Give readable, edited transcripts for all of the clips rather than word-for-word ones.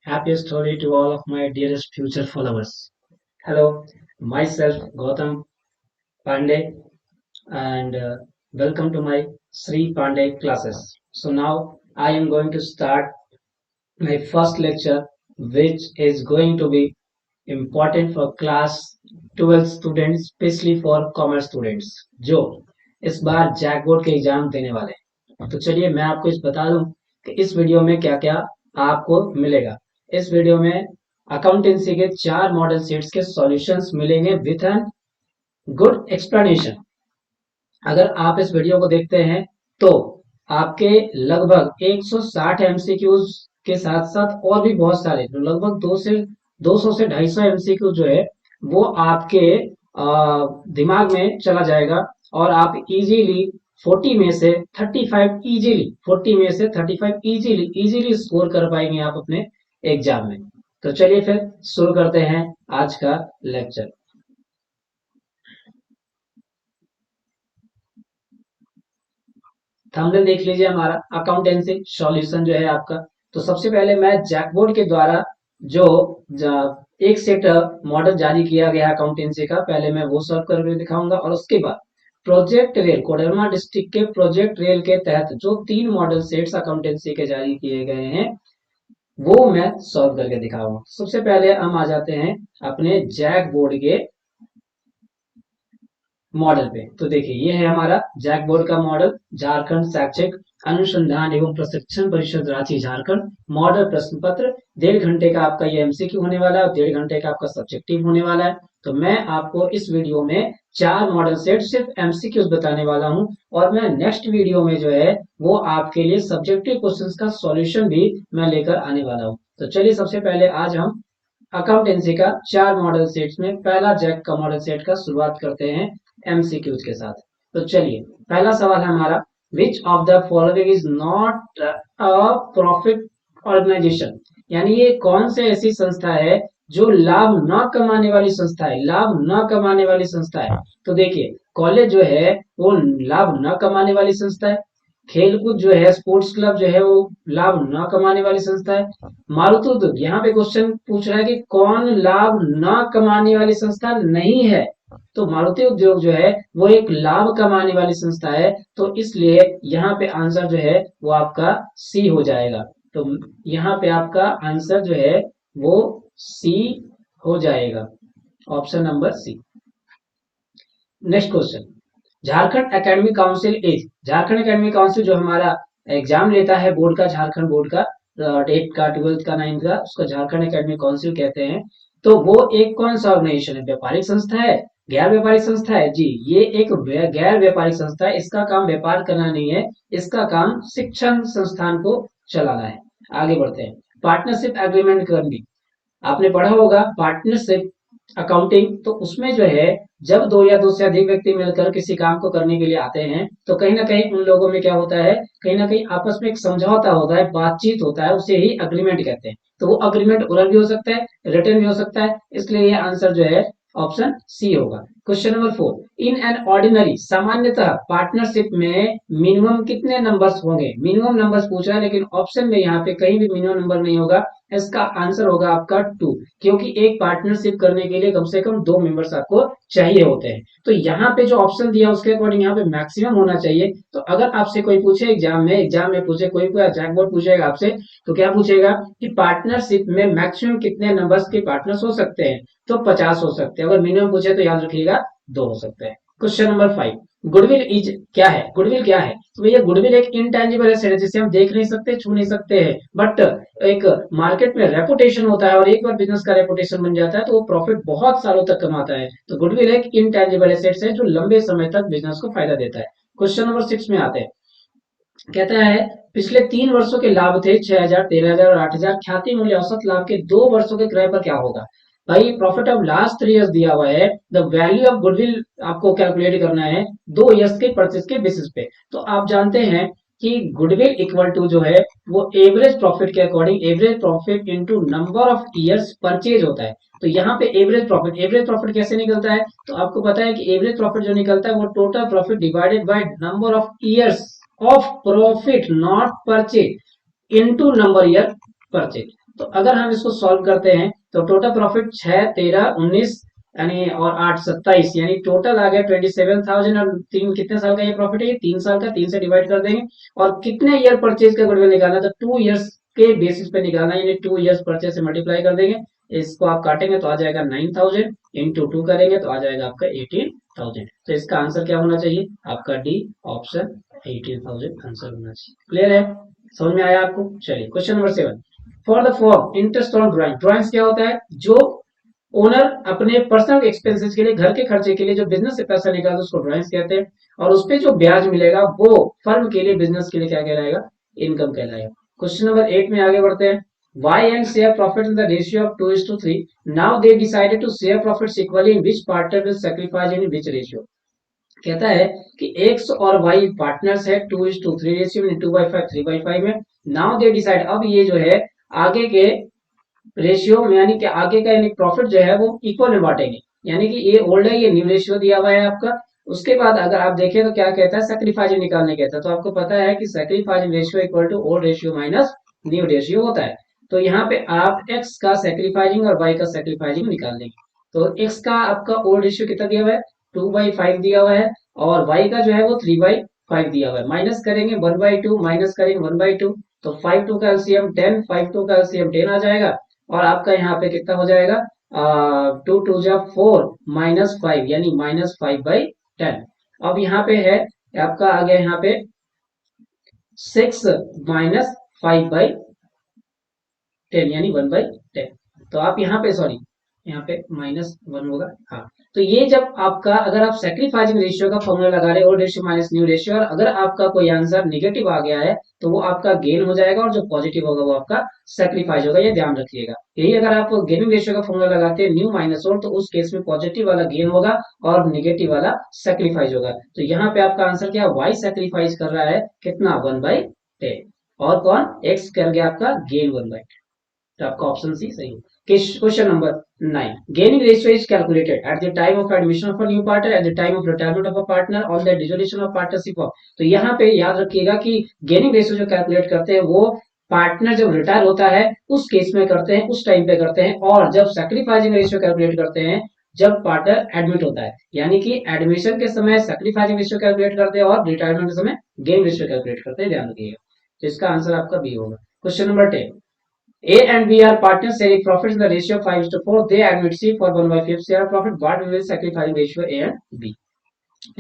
happiest Holi to all of my dearest future followers. Hello, myself Gautam Pandey, and welcome to my Sri Pandey classes. So now I am going to start my first lecture, which is going to be important for class 12 students, especially for commerce students जो इस बार JAC board के exam देने वाले हैं। तो चलिए मैं आपको इस बता दूं कि इस वीडियो में क्या क्या आपको मिलेगा। इस वीडियो में अकाउंटेंसी के 4 मॉडल सेट्स के सॉल्यूशंस मिलेंगे विथ एन गुड एक्सप्लेनेशन। अगर आप इस वीडियो को देखते हैं तो आपके लगभग 160 एमसीक्यूज के साथ साथ और भी बहुत सारे जो लगभग 200 से 250 एमसीक्यू जो है वो आपके दिमाग में चला जाएगा और आप इजीली 40 में से 35 इजीली 40 में से 35 इजीली स्कोर कर पाएंगे आप अपने एग्जाम में। तो चलिए फिर शुरू करते हैं आज का लेक्चर। थंबनेल देख लीजिए, हमारा अकाउंटेंसी सॉल्यूशन जो है आपका। तो सबसे पहले मैं जैकबोर्ड के द्वारा जो एक सेट मॉडल जारी किया गया अकाउंटेंसी का, पहले मैं वो सॉल्व करके दिखाऊंगा और उसके बाद प्रोजेक्ट रेल कोडरमा डिस्ट्रिक्ट के प्रोजेक्ट रेल के तहत जो 3 मॉडल सेट्स अकाउंटेंसी के जारी किए गए हैं वो मैं सॉल्व करके दिखाऊंगा। सबसे पहले हम आ जाते हैं अपने जैक बोर्ड के मॉडल पे। तो देखिए ये है हमारा जैक बोर्ड का मॉडल, झारखंड शैक्षिक अनुसंधान एवं प्रशिक्षण परिषद रांची झारखंड मॉडल प्रश्न पत्र। 1.5 घंटे का आपका ये एमसीक्यू होने वाला है और 1.5 घंटे का आपका सब्जेक्टिव होने वाला है। तो मैं आपको इस वीडियो में 4 मॉडल सेट सिर्फ एमसीक्यूज बताने वाला हूं और मैं नेक्स्ट वीडियो में जो है वो आपके लिए सब्जेक्टिव क्वेश्चंस का सॉल्यूशन भी मैं लेकर आने वाला हूं। तो चलिए सबसे पहले आज हम अकाउंटेंसी का 4 मॉडल सेट्स में पहला जैक का मॉडल सेट का शुरुआत करते हैं एमसीक्यूज के साथ। तो चलिए पहला सवाल है हमारा, which of the following is not a profit organisation, यानी ये कौन से ऐसी संस्था है जो लाभ न कमाने वाली संस्था है, लाभ न कमाने वाली संस्था है। तो देखिए कॉलेज जो है वो लाभ न कमाने वाली संस्था है, खेलकूद जो है स्पोर्ट्स क्लब जो है वो लाभ न कमाने वाली संस्था है। मारुति उद्योग, यहाँ पे क्वेश्चन पूछ रहा है कि कौन लाभ न कमाने वाली संस्था नहीं है। तो मारुति उद्योग जो है वो एक लाभ कमाने वाली संस्था है, तो इसलिए यहाँ पे आंसर जो है वो आपका सी हो जाएगा। तो यहाँ पे आपका आंसर जो है वो सी हो जाएगा, option number C. Next question, Jharkhand academic council is, Jharkhand academic council जो हमारा एग्जाम लेता है बोर्ड का, झारखंड बोर्ड का 8th का 12th का 9th का, उसका झारखंड एकेडमिक काउंसिल कहते हैं। तो वो एक कौन सा ऑर्गेनाइजेशन है, व्यापारिक संस्था है, गैर व्यापारिक संस्था है? जी ये एक गैर व्यापारिक संस्था है, इसका काम व्यापार करना नहीं है, इसका काम शिक्षण संस्थान को चलाना है। आगे बढ़ते हैं, पार्टनरशिप एग्रीमेंट करनी, आपने पढ़ा होगा पार्टनरशिप अकाउंटिंग। तो उसमें जो है जब 2 या 2 से अधिक व्यक्ति मिलकर किसी काम को करने के लिए आते हैं तो कहीं ना कहीं उन लोगों में क्या होता है, कहीं ना कहीं आपस में एक समझौता होता है, बातचीत होता है, उसे ही अग्रीमेंट कहते हैं। तो वो अग्रीमेंट ओरल भी हो सकता है, रिटन भी हो सकता है, इसलिए ये आंसर जो है ऑप्शन सी होगा। Question number 4, in an ordinary, सामान्यतः पार्टनरशिप में मिनिमम कितने नंबर्स होंगे? मिनिमम नंबर्स पूछ रहा है लेकिन ऑप्शन में यहाँ पे कहीं भी मिनिमम नंबर नहीं होगा, इसका आंसर होगा आपका 2, क्योंकि एक पार्टनरशिप करने के लिए कम से कम 2 मेंबर्स आपको चाहिए होते हैं। तो यहाँ पे जो ऑप्शन दिया उसके अकॉर्डिंग यहाँ पे मैक्सिमम होना चाहिए। तो अगर आपसे कोई पूछे एग्जाम में पूछे, कोई जैकबोर्ड पूछेगा आपसे, तो क्या पूछेगा कि पार्टनरशिप में मैक्सिमम कितने नंबर्स के पार्टनर्स हो सकते हैं? तो 50 हो सकते हैं। अगर मिनिमम पूछे तो याद रखिएगा 2 हो सकते हैं। क्वेश्चन नंबर 5, गुडविल इज क्या है? गुडविल क्या है? तो भैया गुडविल एक इंटेंजिबल एसेट है जिसे हम देख नहीं सकते, छू नहीं सकते हैं, बट एक मार्केट में रेपुटेशन होता है और एक बार बिजनेस का रेपुटेशन बन जाता है तो वो प्रॉफिट बहुत सालों तक कमाता है। तो गुडविल एक इंटेंजिबल एसेट है जो लंबे समय तक बिजनेस को फायदा देता है। क्वेश्चन नंबर 6 में आते हैं, कहता है पिछले 3 वर्षों के लाभ थे 6,000, 13,000 और 8,000, ख्याति मूल्य औसत लाभ के 2 वर्षों के क्रय पर क्या होगा? भाई प्रॉफिट ऑफ लास्ट 3 ईयर्स दिया हुआ है, द वैल्यू ऑफ गुडविल आपको कैलकुलेट करना है 2 ईयर्स के परचेज के बेसिस पे। तो आप जानते हैं कि गुडविल इक्वल टू जो है वो एवरेज प्रॉफिट के according average profit into number of years purchase होता है। तो यहाँ पे एवरेज प्रॉफिट कैसे निकलता है? तो आपको पता है कि एवरेज प्रॉफिट जो निकलता है वो total profit divided by number of years of profit not purchase into number year purchase. तो अगर हम इसको सॉल्व करते हैं तो टोटल प्रॉफिट 6, 13, 19 यानी और 8, 27 यानी टोटल आ गया 27,000। और तीन कितने साल का ये प्रॉफिट है? ये 3 साल का। 3 से डिवाइड कर देंगे और कितने ईयर परचेज का गुडविल निकालना, तो 2 इयर्स के बेसिस पे निकालना, यानी 2 इयर्स परचेज से मल्टीप्लाई कर देंगे। इसको आप काटेंगे तो आ जाएगा 9,000, इंटू 2 करेंगे तो आ जाएगा आपका 18,000। तो इसका आंसर क्या होना चाहिए? आपका डी ऑप्शन 18,000 आंसर होना चाहिए। क्लियर है? समझ में आया आपको? चलिए question number 7। For the firm interest on drawing. Drawings क्या होता है? जो ओनर अपने पर्सनल एक्सपेंसेस के लिए, घर के खर्चे के लिए जो बिजनेस से पैसा निकालता है उसको ड्राइंग्स कहते हैं। और उस पे जो ब्याज मिलेगा वो फर्म के लिए, बिजनेस के लिए क्या कहलाएगा? इनकम कहलाएगा। क्वेश्चन नंबर 8 में आगे बढ़ते हैं। Y and share profit in the ratio of 2:3. Now they decided to share profits equally in which partner will sacrifice in which ratio. कहता है कि एक्स और वाई पार्टनर्स है 2:3 रेशियो में, 2/5 3/5 में। नाउ दे डिसाइड, अब ये जो है आगे के रेशियो में, यानी कि आगे का यानी प्रॉफिट जो है वो इक्वल में बांटेंगे। यानी कि ये ओल्ड है, ये न्यू रेशियो दिया हुआ है आपका। उसके बाद अगर आप देखें तो क्या कहता है? सैक्रिफाइस निकालने कहता है। तो आपको पता है कि sacrifice ratio equal to old ratio minus new ratio होता है। तो यहाँ पे आप एक्स का सैक्रिफाइसिंग और वाई का सैक्रिफाइसिंग निकाल देंगे। तो एक्स का आपका ओल्ड रेशियो कितना दिया हुआ है? 2/5 दिया हुआ है। और वाई का जो है वो 3/5 दिया हुआ है। माइनस करेंगे 1/2, माइनस करेंगे 1/2। तो 5 2 का एलसीएम 10, 5 2 का एलसीएम 10 आ जाएगा। और आपका यहाँ पे कितना हो जाएगा? 2 2 जा 4 -5 यानी -5/10। अब यहाँ पे है आपका आ गया यहाँ पे 6 -5/10 यानी 1/10। तो आप यहाँ पे सॉरी, यहाँ पे -1 होगा। हाँ, तो ये जब आपका, अगर आप सेक्रीफाइसिंग रेशियो का फॉर्मूला लगा रहे, old ratio minus new ratio, और अगर आपका कोई आंसर निगेटिव आ गया है तो वो आपका गेन हो जाएगा, और जो पॉजिटिव होगा वो आपका सेक्रीफाइस होगा। ये ध्यान रखिएगा। यही अगर आप गेनिंग रेशियो का फॉर्मूला लगाते हैं न्यू माइनस ओल्ड, तो उस केस में पॉजिटिव वाला गेन होगा और निगेटिव वाला सेक्रीफाइस होगा। तो यहाँ पे आपका आंसर क्या? वाई सेक्रीफाइस कर रहा है कितना? 1/10। और कौन? एक्स कर गया आपका गेन 1/10। तो आपका ऑप्शन सी सही है। Question number 9। Gaining ratio is calculated at the time of admission of a new partner, at the time of retirement of a partner, on the dissolution of partnership of. तो यहाँ पे याद रखिएगा कि gaining ratio जो calculate करते हैं वो पार्टनर जब रिटायर होता है उस केस में करते हैं, उस टाइम पे करते हैं। और जब सैक्रिफाइसिंग रेशियो कैलकुलेट करते हैं जब पार्टनर एडमिट होता है, यानी कि एडमिशन के समय सैक्रिफाइसिंग रेशियो कैलकुलेट करते हैं और रिटायरमेंट के समय गेन रेशियो कैलकुलेट करते हैं। ध्यान रखिएगा। तो इसका आंसर आपका बी होगा। Question number 10। A and B are partners sharing profits in the ratio of 5:4. They admit C for 1/5 share of profit. What will sacrifice ratio A and B?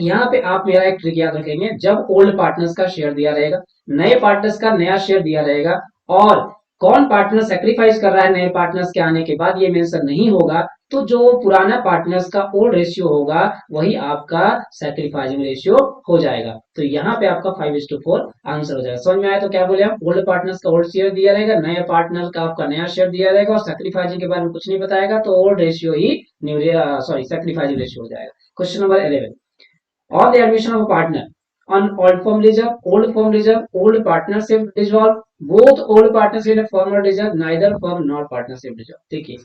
यहाँ पे आप मेरा एक ट्रिक याद रखेंगे। जब ओल्ड पार्टनर्स का शेयर दिया रहेगा, नए पार्टनर्स का नया शेयर दिया रहेगा, और कौन पार्टनर सेक्रीफाइस कर रहा है नए पार्टनर्स के आने के बाद ये मेंशन नहीं होगा, तो जो पुराना पार्टनर्स का ओल्ड रेशियो होगा वही आपका सेक्रीफाइसिंग रेशियो हो जाएगा। तो यहाँ पे आपका 5:4 आंसर हो जाएगा। समझ में आया? तो क्या बोले हम? ओल्ड पार्टनर्स का ओल्ड शेयर दिया रहेगा, नए पार्टनर का आपका नया शेयर दिया रहेगा, और सेक्रीफाइसिंग के बारे में कुछ नहीं बताएगा, तो ओल्ड रेशियो ही न्यू सॉरी सेक्रीफाइसिंग रेशियो हो जाएगा। Question number 11। On the admission of a partner, on old firm dissolve, old partnership dissolve, both old partnership and firm dissolve, neither firm nor partnership dissolve। देखिए,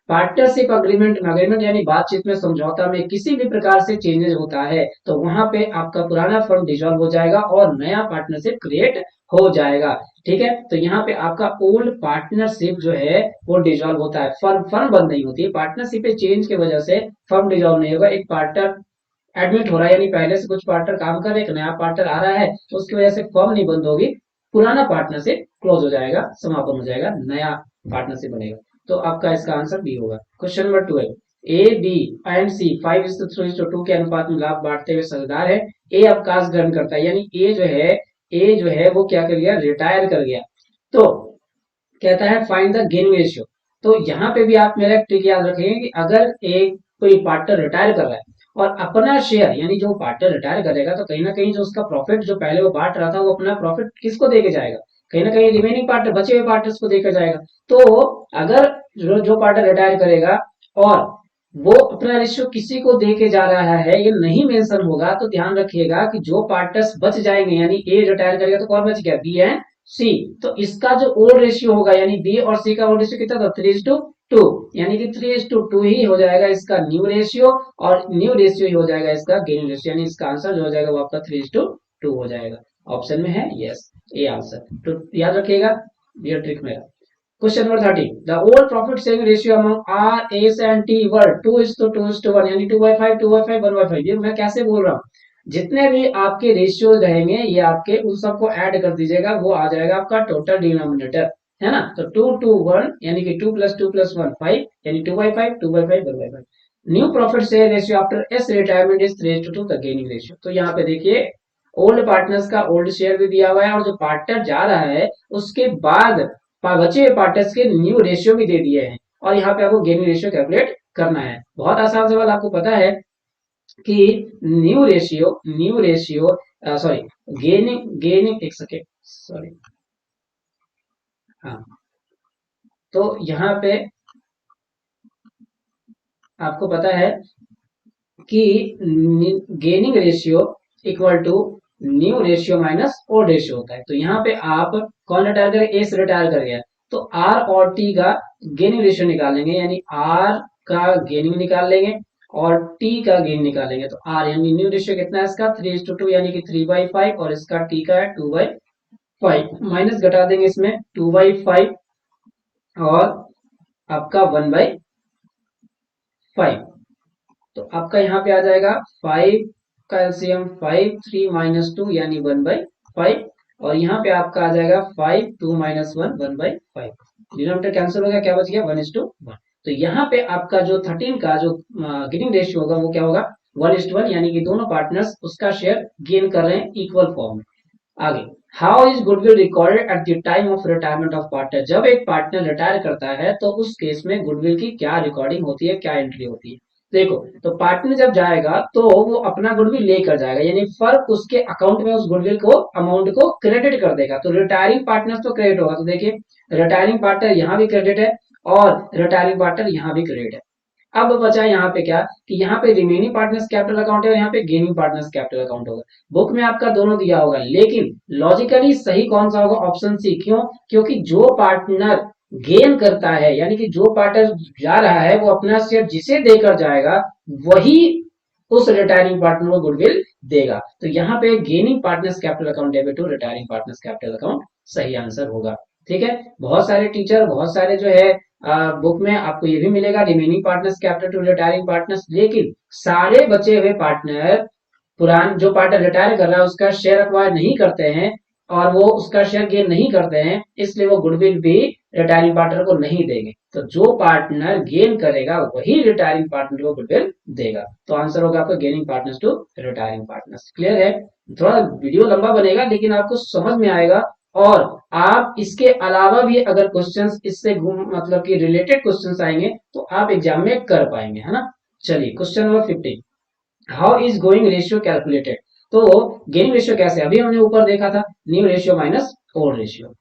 partnership agreement यानी बातचीत में, समझौता में किसी भी प्रकार से चेंजेस होता है तो वहां पे आपका पुराना फर्म डिसॉल्व हो जाएगा और नया पार्टनरशिप क्रिएट हो जाएगा। ठीक है? तो यहाँ पे आपका ओल्ड पार्टनरशिप जो है वो डिसॉल्व होता है, फर्म बंद नहीं होती है। पार्टनरशिप चेंज की वजह से फर्म डिसॉल्व नहीं होगा। एक पार्टनर एडमिट हो रहा है, यानी पहले से कुछ पार्टनर काम कर रहे, एक नया पार्टनर आ रहा है, तो उसकी वजह से फर्म नहीं बंद होगी, पुराना पार्टनरशिप क्लोज हो जाएगा, समापन हो जाएगा, नया पार्टनरशिप बनेगा। तो आपका इसका आंसर बी होगा। Question number 12। A B and C 5:3:2 के अनुपात में लाभ बांटते हुए साझेदार है। ए अवकाश ग्रहण करता है, यानी ए जो है वो क्या कर गया? रिटायर कर गया। तो कहता है फाइंड द गेन रेशियो। तो यहाँ पे भी आप मेरा ट्रिक याद रखेंगे कि अगर एक कोई पार्टनर रिटायर कर रहा है और अपना शेयर, यानी जो पार्टनर रिटायर करेगा तो कहीं ना कहीं जो उसका प्रॉफिट जो पहले वो बांट रहा था वो अपना प्रॉफिट किसको देके जाएगा? कहीं ना कहीं रिमेनिंग पार्टनर, बचे हुए पार्टनर्स को देकर जाएगा। तो अगर जो पार्टनर रिटायर करेगा और वो अपना रेशियो किसी को दे के जा रहा है, ये नहीं मेंशन होगा, तो ध्यान रखिएगा कि जो पार्टनर्स बच जाएंगे, यानी ए रिटायर करेगा तो कौन बच गया? बी एंड सी। तो इसका जो ओल्ड रेशियो होगा, यानी बी और सी का ओल्ड रेशियो कितना था? 3:2, यानी कि 3:2 ही हो जाएगा इसका न्यू रेशियो, और न्यू रेशियो ही हो जाएगा इसका गेन रेशियो, यानी इसका आंसर जो हो जाएगा वो आपका 3:2 हो जाएगा। ऑप्शन में है यस, ए आंसर। तो याद रखिएगा, ये ट्रिक मेरा। Question number 30, the old profit sharing ratio among R S and T were 2:2:1 यानी 2/5 2/5 1/5। ये मैं कैसे बोल रहा हूँ, जितने भी आपके रेशियो रहेंगे ये आपके उन सबको ऐड कर दीजिएगा, वो आ जाएगा आपका टोटल डिनोमिनेटर, है ना। तो 2:1 यानी कि 2+2+1 5 यानी 2/5 2/5 1/5। New profit share ratio after S retirement is 3:2 the gaining ratio. तो यहाँ पे देखिए ओल्ड पार्टनर्स का ओल्ड शेयर भी दिया हुआ है और जो पार्टनर जा रहा है उसके बाद बचे हुए पार्टनर्स के न्यू रेशियो भी दे दिए हैं और यहाँ पे आपको गेनिंग रेशियो कैलकुलेट करना है। बहुत आसान सवाल, आपको पता है कि new ratio sorry gaining gaining एक सेकेंड सॉरी, हाँ, तो यहाँ पे आपको पता है कि gaining ratio equal to new ratio minus old ratio होता है। तो यहाँ पे आप कौन रिटायर करें, एस रिटायर कर गया, तो आर और टी का गेनिंग रेशियो निकालेंगे, यानी आर का गेनिंग निकाल लेंगे और टी का गेन निकालेंगे। तो आर यानी न्यू रेशियो कितना है इसका 3:2 यानी कि 3/5 और इसका टी का है 2/5, माइनस घटा देंगे इसमें 2/5 और आपका 1/5। तो आपका यहाँ पे आ जाएगा 5 का एलसीएम 5 3 माइनस 2 यानी 1/5 और यहाँ पे आपका आ जाएगा 5 2 माइनस 1 1/5। डिनोमिनेटर कैंसिल हो गया, क्या बच गया 1:1। तो यहाँ पे आपका जो 13 का जो गेनिंग रेशियो होगा वो क्या होगा 1:1, यानी कि दोनों पार्टनर्स उसका शेयर गेन कर रहे हैं इक्वल फॉर्म में। आगे, how is goodwill recorded at the time of retirement of partner. जब एक पार्टनर रिटायर करता है तो उस केस में गुडविल की क्या रिकॉर्डिंग होती है, क्या एंट्री होती है। देखो, तो पार्टनर जब जाएगा तो वो अपना गुडविल लेकर जाएगा, यानी फर्क उसके अकाउंट में उस गुडविल को अमाउंट को क्रेडिट कर देगा। तो रिटायरिंग पार्टनर तो क्रेडिट होगा, तो देखिए रिटायरिंग पार्टनर यहाँ भी क्रेडिट है और रिटायरिंग पार्टनर यहाँ भी क्रेडिट है। अब बचा यहाँ पे क्या कि यहाँ पे रिमेनिंग पार्टनर्स कैपिटल अकाउंट है और यहाँ पे गेनिंग पार्टनर्स कैपिटल अकाउंट होगा। बुक में आपका दोनों दिया होगा, लेकिन लॉजिकली सही कौन सा होगा, ऑप्शन सी। क्यों, क्योंकि जो पार्टनर गेन करता है यानी कि जो पार्टनर जा रहा है वो अपना शेयर जिसे देकर जाएगा वही उस रिटायरिंग पार्टनर को गुडविल देगा। तो यहाँ पे gaining partners capital account debit to retiring partners capital account सही आंसर होगा। ठीक है, बहुत सारे टीचर बहुत सारे जो है बुक में आपको ये भी मिलेगा remaining partners capital to retiring partners, लेकिन सारे बचे हुए पार्टनर पुरान जो पार्टनर रिटायर कर रहा है उसका शेयर अक्वायर नहीं करते हैं और वो उसका शेयर गेन नहीं करते हैं, इसलिए वो गुडविल भी रिटायरिंग पार्टनर को नहीं देंगे। तो जो पार्टनर गेन करेगा वही रिटायरिंग पार्टनर को गुडविल देगा। तो आंसर होगा आपका gaining partners to retiring partners. Clear है, थोड़ा वीडियो लंबा बनेगा लेकिन आपको समझ में आएगा और आप इसके अलावा भी अगर क्वेश्चंस इससे मतलब कि रिलेटेड क्वेश्चंस आएंगे तो आप एग्जाम में कर पाएंगे, है ना। चलिए question number 15, how is going ratio calculated. तो गेनिंग रेशियो कैसे, अभी हमने ऊपर देखा था new ratio minus old ratio.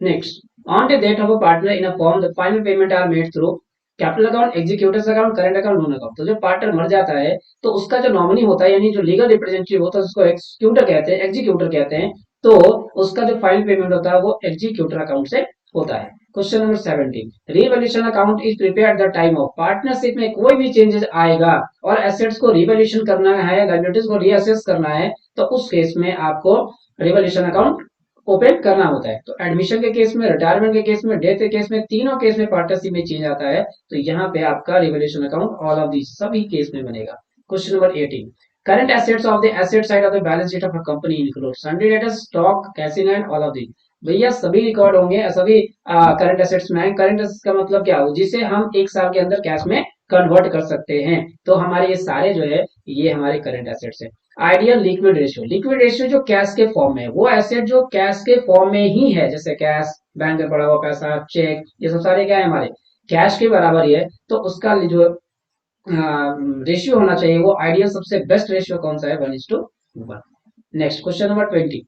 Next, on the date of a partner in a form the final payment are made through capital account executive account current account loan account. तो जब partner मर जाता है तो उसका जो नॉमिनी होता है यानी जो लीगल रिप्रेजेंटेटिव होता है उसको एक्जीक्यूटर कहते हैं, एग्जीक्यूटर कहते हैं। तो उसका जो फाइनल पेमेंट होता है वो एग्जीक्यूटर अकाउंट से होता है। Question number 17, revaluation account is prepared at the time of partnership में कोई भी चेंजेस आएगा और एसेट्स को रिवैल्यूएशन करना है, लायबिलिटीज को रीअसेस करना है, तो उस केस में आपको रिवैल्यूएशन अकाउंट ओपन करना होता है। तो एडमिशन के केस में, रिटायरमेंट के केस में, डेथ के केस में, तीनों केस में पार्टनरशिप में चेंज आता है तो यहाँ पे आपका revaluation account all of these सभी केस में बनेगा। Question number 18, current assets of the asset side of the balance sheet of a company include sundry debtors stock cash in hand all of these. भैया सभी record होंगे, सभी current assets में आए। Current assets का मतलब क्या हो, जिसे हम एक साल के अंदर कैश में कन्वर्ट कर सकते हैं। तो हमारे ये सारे जो है ये हमारे करंट एसेट्स है। Ideal liquid ratio, liquid ratio जो कैश के फॉर्म में है, वो एसेट जो कैश के फॉर्म में ही है, जैसे कैश, बैंक में पड़ा हुआ पैसा, चेक, ये सब सारे क्या है हमारे कैश के बराबर ही है। तो उसका जो रेशियो होना चाहिए वो आइडियल सबसे बेस्ट रेशियो कौन सा है 1:1। Next question number 20,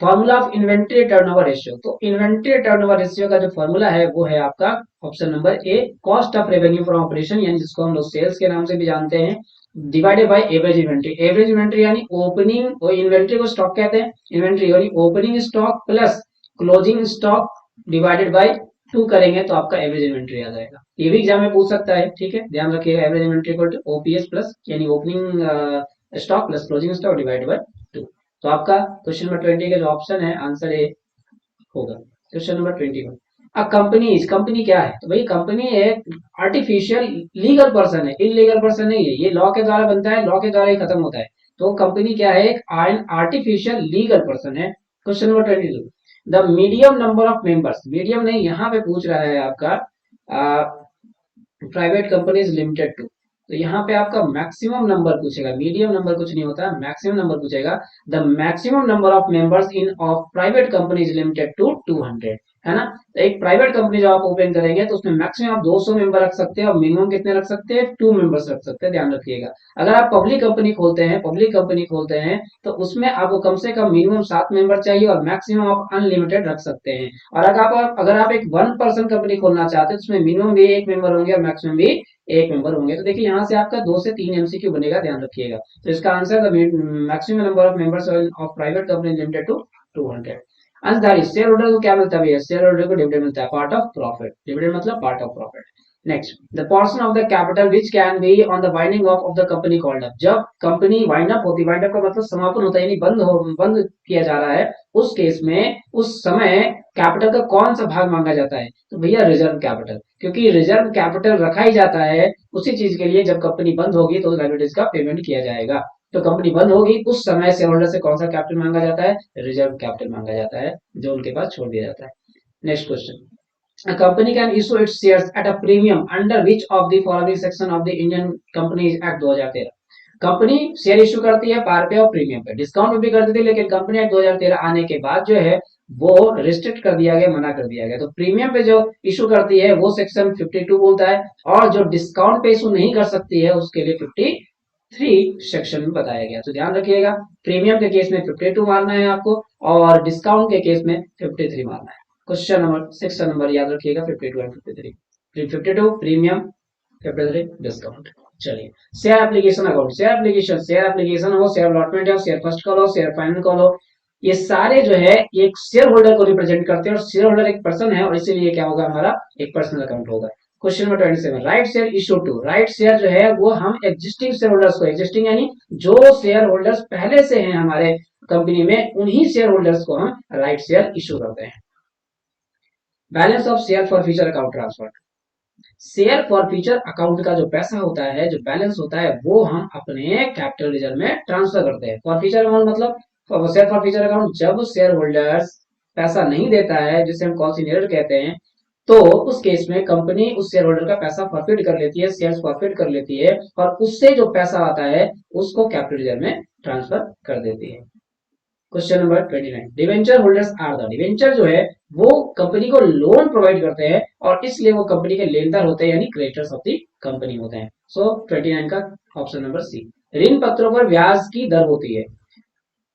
formula of inventory turnover ratio. तो इन्वेंट्री टर्नओवर रेशियो का जो फॉर्मूला है वो है आपका option number A, cost of revenue from operation, यानी जिसको हम लोग सेल्स के नाम से भी जानते हैं, divided by average inventory. Average inventory यानी ओपनिंग, और इन्वेंट्री को स्टॉक कहते हैं, इन्वेंट्री यानी opening stock plus closing stock divided by 2 करेंगे तो आपका एवरेज इन्वेंट्री आ जाएगा। ये भी एग्जाम में पूछ सकता है, ठीक है, ध्यान रखिएगा। Average inventory equal to OPS plus यानी opening stock plus closing stock divided by 2। तो आपका क्वेश्चन नंबर 20 का जो ऑप्शन है आंसर ए होगा। Question number 21। कंपनी क्या है? तो भाई कंपनी एक आर्टिफिशियल लीगल पर्सन है, इलीगल पर्सन नहीं है, ये लॉ के द्वारा बनता है, लॉ के द्वारा ही खत्म होता है। तो कंपनी क्या है? एक आर्टिफिशियल लीगल पर्सन है। Question number 22। The medium number of members, medium नहीं, यहाँ पे पूछ रहा है आपका प्राइवेट कंपनीज लिमिटेड टू, तो यहाँ पे आपका मैक्सिमम नंबर पूछेगा, मीडियम नंबर कुछ नहीं होता, मैक्सिमम नंबर पूछेगा। The maximum number of members in of private companies limited to 200, है ना। तो एक प्राइवेट कंपनी जब आप ओपन करेंगे तो उसमें मैक्सिमम आप 200 मेंबर रख सकते हैं और मिनिमम कितने रख सकते हैं? 2 मेंबर्स रख सकते हैं, ध्यान रखिएगा। अगर आप पब्लिक कंपनी खोलते हैं तो उसमें आपको कम से कम मिनिमम 7 मेंबर चाहिए और मैक्सिमम आप अनलिमिटेड रख सकते हैं। और अगर आप एक 1 पर्सन कंपनी खोलना चाहते हैं तो उसमें मिनिमम भी 1 मेंबर होंगे और मैक्सिमम भी 1 मेंबर होंगे। तो देखिए यहाँ से आपका 2 से 3 एमसीक्यू बनेगा, ध्यान रखिएगा। तो इसका answer maximum number of members of private company limited to 200। अंशधारी शेयर होल्डर को क्या मिलता है भैया? शेयर होल्डर को डिविडेंड मिलता है, पार्ट ऑफ प्रॉफिट। डिविडेंड मतलब part of profit. Next, the portion of the capital which can be on the winding of the company called up. जब कंपनी वाइंड अप होती है, वाइंड अप का मतलब समापन होता है, यानी बंद किया जा रहा है, उस केस में उस समय कैपिटल का कौन सा भाग मांगा जाता है? तो भैया रिजर्व कैपिटल, क्योंकि रिजर्व कैपिटल रखा ही जाता है उसी चीज के लिए, जब कंपनी बंद होगी तो लायबिलिटीज का पेमेंट किया जाएगा। तो कंपनी बंद होगी उस समय शेयर होल्डर से कौन सा कैपिटल मांगा जाता है? रिजर्व कैपिटल मांगा जाता है, जो उनके पास छोड़ दिया जाता है। Next question, a company can issue its shares at a premium under which of the following section of the Indian Companies Act 2013। Company share issue करती है पार पे और प्रीमियम पे, डिस्काउंट भी करती थी, लेकिन कंपनी एक्ट 2013 आने के बाद जो है वो रिस्ट्रिक्ट कर दिया गया, मना कर दिया गया। तो प्रीमियम पे जो इशू करती है वो सेक्शन 52 बोलता है, और जो डिस्काउंट पे इशू नहीं कर सकती है उसके लिए 53 सेक्शन में बताया गया। तो ध्यान रखिएगा, प्रीमियम के केस में 52 मारना है आपको और डिस्काउंट के केस में 53 मारना है। क्वेश्चन नंबर सेक्शन नंबर याद रखिएगा 52 एंड 53। 52 premium, 53 discount. चलिए, share application account, share application हो, शेयर अलॉटमेंट हो, शेयर फर्स्ट कॉल हो, शेयर फाइनल कॉल हो, ये सारे जो है एक शेयर होल्डर को रिप्रेजेंट करते हैं और शेयर होल्डर एक पर्सन है और इसीलिए क्या होगा? हमारा एक पर्सनल अकाउंट होगा। Question number 27, right share issue to. Right share जो है वो हम एग्जिस्टिंग शेयर होल्डर्स को, एग्जिस्टिंग यानी जो शेयर होल्डर्स पहले से हैं हमारे कंपनी में, उन्हीं शेयर होल्डर्स को हम राइट शेयर इशू करते हैं। Balance of share for future account transfer, share for future account का जो पैसा होता है, जो बैलेंस होता है, वो हम अपने कैपिटल रिजर्व में ट्रांसफर करते हैं। फॉर फ्यूचर अकाउंट मतलब शेयर फॉर फ्यूचर अकाउंट जब शेयर होल्डर्स पैसा नहीं देता है, जिसे हम कॉन्सिनियर कहते हैं, तो उस केस में कंपनी उस शेयर होल्डर का पैसा फॉरफिट कर लेती है, शेयर फॉरफिट कर लेती है और उससे जो पैसा आता है उसको कैपिटल रिजर्व में ट्रांसफर कर देती है। Question number 29, debenture holders are the, debenture जो है वो कंपनी को लोन प्रोवाइड करते हैं और इसलिए वो कंपनी के लेनदार होते हैं, यानी क्रेडिटर्स ऑफ द कंपनी होते हैं। सो 29 का ऑप्शन नंबर सी। ऋण पत्रों पर ब्याज की दर होती है।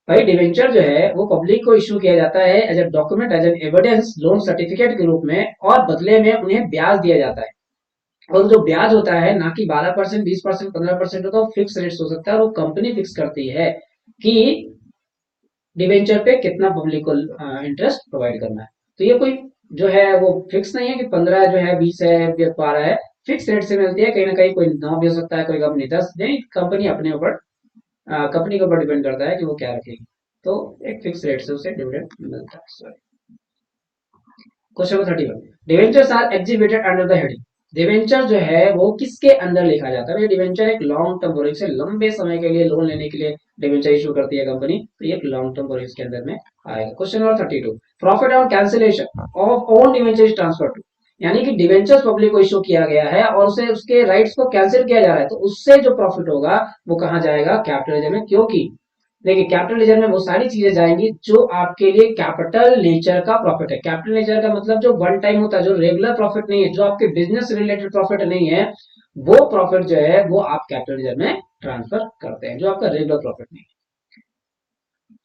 भाई डिवेंचर जो है वो पब्लिक को इशू किया जाता है as a document, as an evidence loan certificate के रूप में, और बदले में उन्हें ब्याज दिया जाता है। और जो ब्याज होता है ना कि 12%, 20%, 15% होता है, वो फिक्स रेट हो सकता है और वो कंपनी फिक्स करती है कि डिवेंचर पे कितना पब्लिक को इंटरेस्ट प्रोवाइड करना है। तो ये कोई जो है वो फिक्स नहीं है कि 15 जो है 20 है 12 है, फिक्स रेट से मिलती है। कहीं ना कहीं कोई 9 भी हो सकता है, कोई कंपनी 10, नहीं, कंपनी अपने ऊपर, कंपनी के ऊपर डिपेंड करता है कि वो क्या रखेगी। तो एक फिक्स रेट से उसे डिविडेंड मिलता है। Question number 31, debentures are exhibited under the heading. Debenture जो है वो किसके अंदर लिखा जाता है? डिवेंचर एक लॉन्ग टर्म बोरिंग से, लंबे समय के लिए लोन लेने के लिए डिवेंचर इशू करती है कंपनी, तो ये लॉन्ग टर्म बोरिंग के अंदर में आएगा। Question number 32, profit on cancellation of own debenture transfer to, यानी कि डिवेंचर्स पब्लिक को इशू किया गया है और उसे उसके राइट्स को कैंसिल किया जा रहा है, तो उससे जो प्रॉफिट होगा वो कहाँ जाएगा? कैपिटल रिजर्व में। क्योंकि देखिए कैपिटल रिजर्व में वो सारी चीजें जाएंगी जो आपके लिए कैपिटल नेचर का प्रॉफिट है। कैपिटल नेचर का मतलब जो वन टाइम होता है, जो रेगुलर प्रॉफिट नहीं है, जो आपके बिजनेस रिलेटेड प्रॉफिट नहीं है, वो प्रॉफिट जो है वो आप कैपिटल रिजर्व में ट्रांसफर करते हैं, जो आपका रेगुलर प्रॉफिट नहीं है।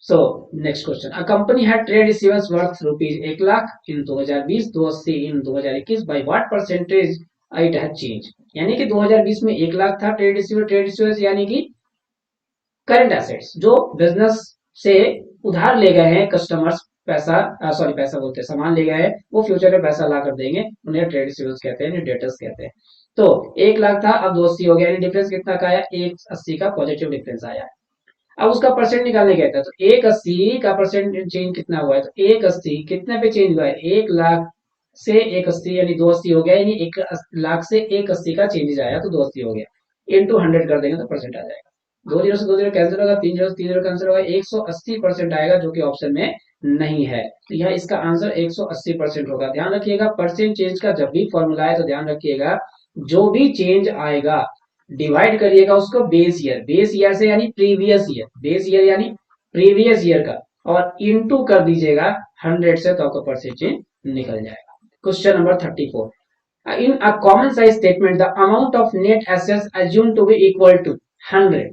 So next question, a company had trade receivers worth rupees 1 lakh in 2020, 280 in 2021, by what percentage it has change. यानी कि 2020 में 1 लाख था ट्रेड रिसीवर्स यानी कि करंट एसेट्स, जो बिजनेस से उधार ले गए हैं कस्टमर्स, पैसा बोलते हैं, सामान ले गए हैं, वो फ्यूचर में पैसा ला कर देंगे, उन्हें ट्रेड रिसीवेबल्स कहते हैं, डेटर्स कहते हैं। तो 1 लाख था, अब 280 हो गया, यानी डिफरेंस कितना का आया? 180 का पॉजिटिव डिफरेंस आया। अब उसका परसेंट निकालने कहता है, तो 180 का परसेंट चेंज कितना हुआ है, तो 180 कितने पे चेंज हुआ है, 1 लाख से 180 यानी 280 हो गया, यानी 1 लाख से 180 का चेंजेज आया तो 280 हो गया, इंटू 100 कर देंगे तो परसेंट आ जाएगा। 2 जीरो से 2 जीरो कैंसिल होगा, 3 जीरो से 3 जीरो कैंसिल होगा, 180% आएगा, जो कि ऑप्शन में नहीं है। तो यह इसका आंसर 180% होगा। ध्यान रखिएगा, परसेंट चेंज का जब भी फॉर्मूला है तो ध्यान रखिएगा, जो भी चेंज आएगा डिवाइड करिएगा उसको बेस ईयर से यानी प्रीवियस ईयर, बेस ईयर यानी प्रीवियस ईयर का, और इनटू कर दीजिएगा 100 से, तो आपका परसेंटेज निकल जाएगा। Question number 34, in a common size statement the amount of net assets assume to be equal to 100।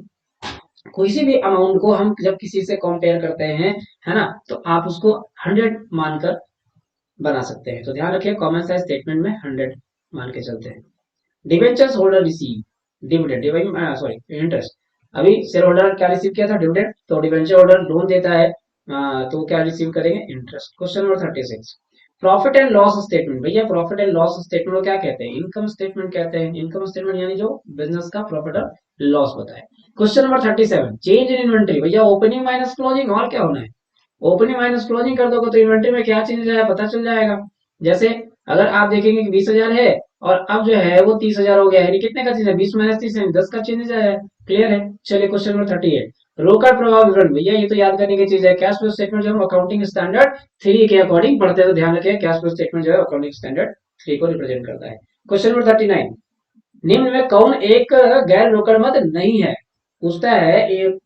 किसी भी अमाउंट को हम जब किसी से कंपेयर करते हैं, है ना, तो आप उसको 100 मानकर बना सकते हैं। तो ध्यान रखिए, कॉमन साइज स्टेटमेंट में 100 मान के चलते हैं। Debentures holder receive dividend, sorry interest. अभी शेयर होल्डर क्या रिसीव किया था, डिविडेंड, तो डिवेंचर होल्डर लोन देता है, तो क्या रिसीव करेंगे, interest. Question number 36, profit and loss statement. भैया प्रॉफिट एंड लॉस स्टेटमेंट को क्या कहते हैं, इनकम स्टेटमेंट कहते हैं। इनकम स्टेटमेंट यानी जो बिजनेस का प्रॉफिट और लॉस होता है। Question number 37, change in inventory. भैया ओपनिंग माइनस क्लोजिंग, और क्या होना है, ओपनिंग माइनस क्लोजिंग कर दोगे तो इन्वेंट्री में क्या चेंज आया पता चल जाएगा। जैसे अगर आप देखेंगे कि 20,000 है और अब जो है वो 30,000 हो गया है, यानी कितने का चेंज है, 20 माइनस 30 यानी 10 का चेंज आया है। क्लियर है। चलिए क्वेश्चन नंबर 38, रोकड़ प्रभाव विवरण। भैया ये तो याद करने की चीज है, कैश फ्लो स्टेटमेंट जो हम अकाउंटिंग स्टैंडर्ड 3 के अकॉर्डिंग पढ़ते हैं, तो ध्यान रखिए कैश फ्लो स्टेटमेंट जो है अकाउंटिंग स्टैंडर्ड 3 को रिप्रेजेंट करता है। क्वेश्चन नंबर 39, निम्न में कौन एक गैर रोकड़ मद नहीं है, पूछता है,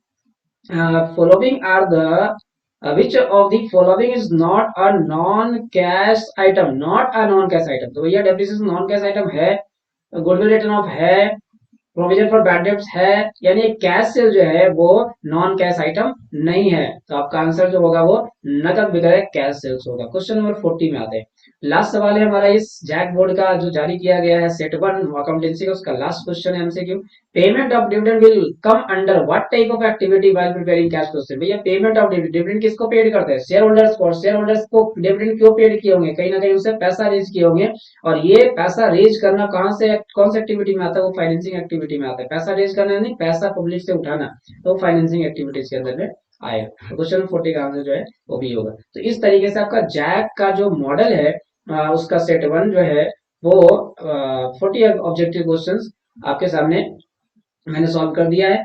following are the which of the following is not a non cash item, not a non cash item। तो भैया डेप्रिसिएशन नॉन कैश आइटम है, गुडविल रिटर्न ऑफ है, प्रोविजन फॉर बैड डेब्ट्स है, यानी कैश सेल जो है वो non cash item नहीं है। तो आपका आंसर जो होगा वो नकद विक्रय कैश सेल्स होगा। क्वेश्चन नंबर 40 में आते हैं, लास्ट सवाल है हमारा इस जैक बोर्ड का जो जारी किया गया है सेट 1 अकाउंटेंसी का, उसका लास्ट क्वेश्चन है MCQ. Payment of dividend will come under what type of activity while preparing cash flow statement. भैया पेमेंट ऑफ डिविडेंड, डिविडेंड किसको पेड करते हैं, शेयर होल्डर्स को। शेयर होल्डर्स को डिविडेंड क्यों पेड किए होंगे, कहीं ना कहीं उनसे पैसा रेज किए होंगे, और ये पैसा रेज करना कहां से, कौन सी एक्टिविटी में आता है, वो फाइनेंसिंग एक्टिविटी में आता है। पैसा रेज करना नहीं, पैसा पब्लिक से उठाना, तो फाइनेंसिंग एक्टिविटीज के अंदर में आएगा। तो क्वेश्चन 40 का आंसर जो है वो भी होगा। तो इस तरीके से आपका जैक का जो मॉडल है, उसका सेट 1 जो है वो 40 ऑब्जेक्टिव क्वेश्चंस आपके सामने मैंने सॉल्व कर दिया है।